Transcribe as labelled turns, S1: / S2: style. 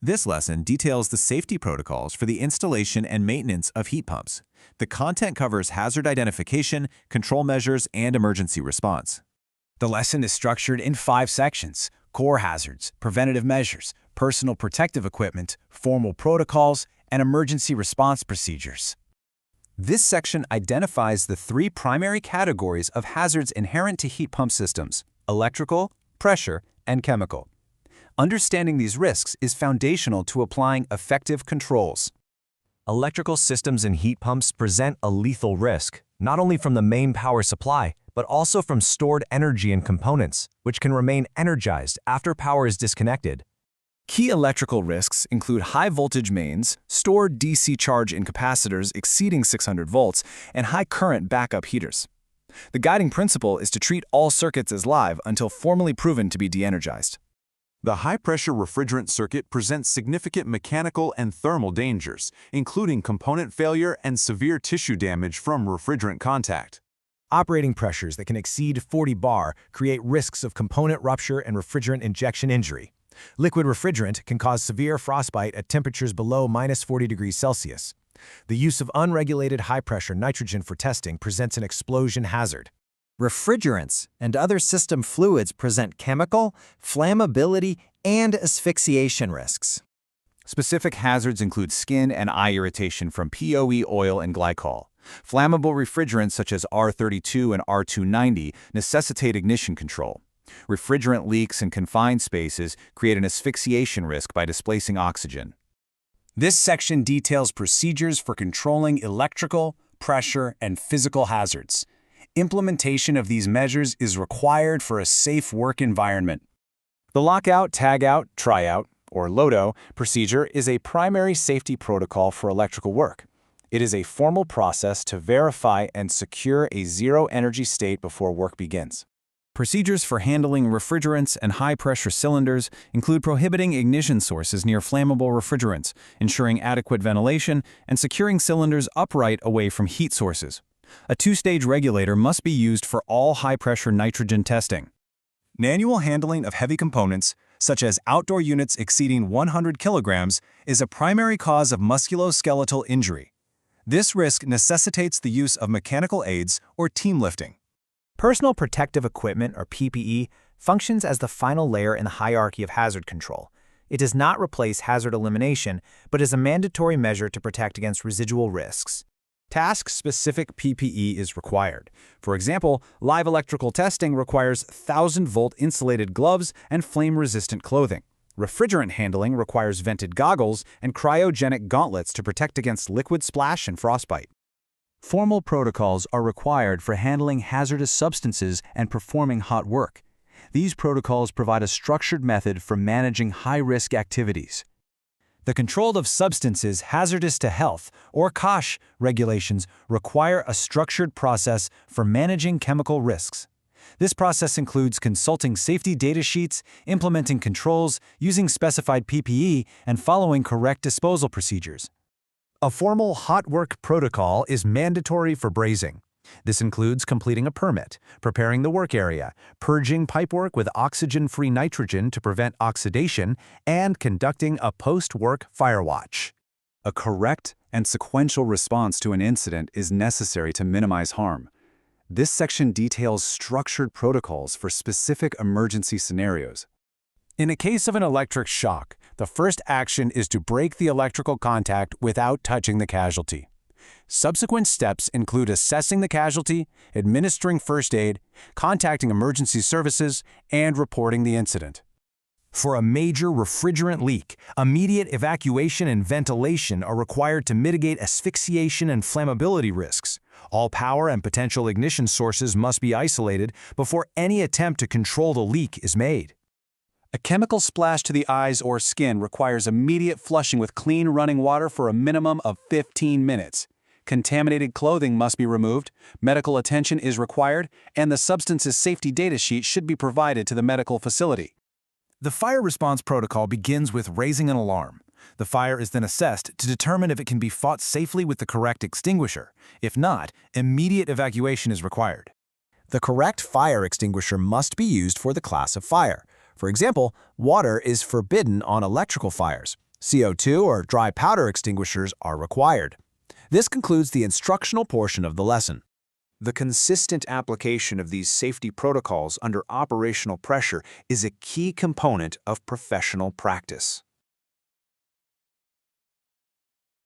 S1: This lesson details the safety protocols for the installation and maintenance of heat pumps. The content covers hazard identification, control measures, and emergency response.
S2: The lesson is structured in 5 sections: core hazards, preventative measures, personal protective equipment, formal protocols, and emergency response procedures. This section identifies the 3 primary categories of hazards inherent to heat pump systems: electrical, pressure, and chemical. Understanding these risks is foundational to applying effective controls. Electrical systems and heat pumps present a lethal risk, not only from the main power supply, but also from stored energy and components, which can remain energized after power is disconnected. Key electrical risks include high-voltage mains, stored DC charge in capacitors exceeding 600 volts, and high-current backup heaters. The guiding principle is to treat all circuits as live until formally proven to be de-energized.
S3: The high-pressure refrigerant circuit presents significant mechanical and thermal dangers, including component failure and severe tissue damage from refrigerant contact.
S2: Operating pressures that can exceed 40 bar create risks of component rupture and refrigerant injection injury. Liquid refrigerant can cause severe frostbite at temperatures below -40 degrees Celsius. The use of unregulated high-pressure nitrogen for testing presents an explosion hazard.
S4: Refrigerants and other system fluids present chemical, flammability, and asphyxiation risks.
S2: Specific hazards include skin and eye irritation from POE oil and glycol. Flammable refrigerants such as R32 and R290 necessitate ignition control. Refrigerant leaks in confined spaces create an asphyxiation risk by displacing oxygen. This section details procedures for controlling electrical, pressure, and physical hazards. Implementation of these measures is required for a safe work environment. The lockout, tagout, tryout, or LOTO procedure is a primary safety protocol for electrical work. It is a formal process to verify and secure a zero-energy state before work begins. Procedures for handling refrigerants and high-pressure cylinders include prohibiting ignition sources near flammable refrigerants, ensuring adequate ventilation, and securing cylinders upright away from heat sources. A 2-stage regulator must be used for all high-pressure nitrogen testing. Manual handling of heavy components, such as outdoor units exceeding 100 kilograms, is a primary cause of musculoskeletal injury. This risk necessitates the use of mechanical aids or team lifting. Personal protective equipment, or PPE, functions as the final layer in the hierarchy of hazard control. It does not replace hazard elimination, but is a mandatory measure to protect against residual risks. Task-specific PPE is required. For example, live electrical testing requires 1,000-volt insulated gloves and flame-resistant clothing. Refrigerant handling requires vented goggles and cryogenic gauntlets to protect against liquid splash and frostbite. Formal protocols are required for handling hazardous substances and performing hot work. These protocols provide a structured method for managing high-risk activities. The Control of Substances Hazardous to Health, or COSH, regulations require a structured process for managing chemical risks. This process includes consulting safety data sheets, implementing controls, using specified PPE, and following correct disposal procedures. A formal hot work protocol is mandatory for brazing. This includes completing a permit, preparing the work area, purging pipework with oxygen-free nitrogen to prevent oxidation, and conducting a post-work fire watch. A correct and sequential response to an incident is necessary to minimize harm. This section details structured protocols for specific emergency scenarios. In a case of an electric shock, the first action is to break the electrical contact without touching the casualty. Subsequent steps include assessing the casualty, administering first aid, contacting emergency services, and reporting the incident. For a major refrigerant leak, immediate evacuation and ventilation are required to mitigate asphyxiation and flammability risks. All power and potential ignition sources must be isolated before any attempt to control the leak is made. A chemical splash to the eyes or skin requires immediate flushing with clean running water for a minimum of 15 minutes. Contaminated clothing must be removed, medical attention is required, and the substance's safety data sheet should be provided to the medical facility. The fire response protocol begins with raising an alarm. The fire is then assessed to determine if it can be fought safely with the correct extinguisher. If not, immediate evacuation is required. The correct fire extinguisher must be used for the class of fire. For example, water is forbidden on electrical fires.
S5: CO2 or dry powder extinguishers are required. This concludes the instructional portion of the lesson.
S6: The consistent application of these safety protocols under operational pressure is a key component of professional practice.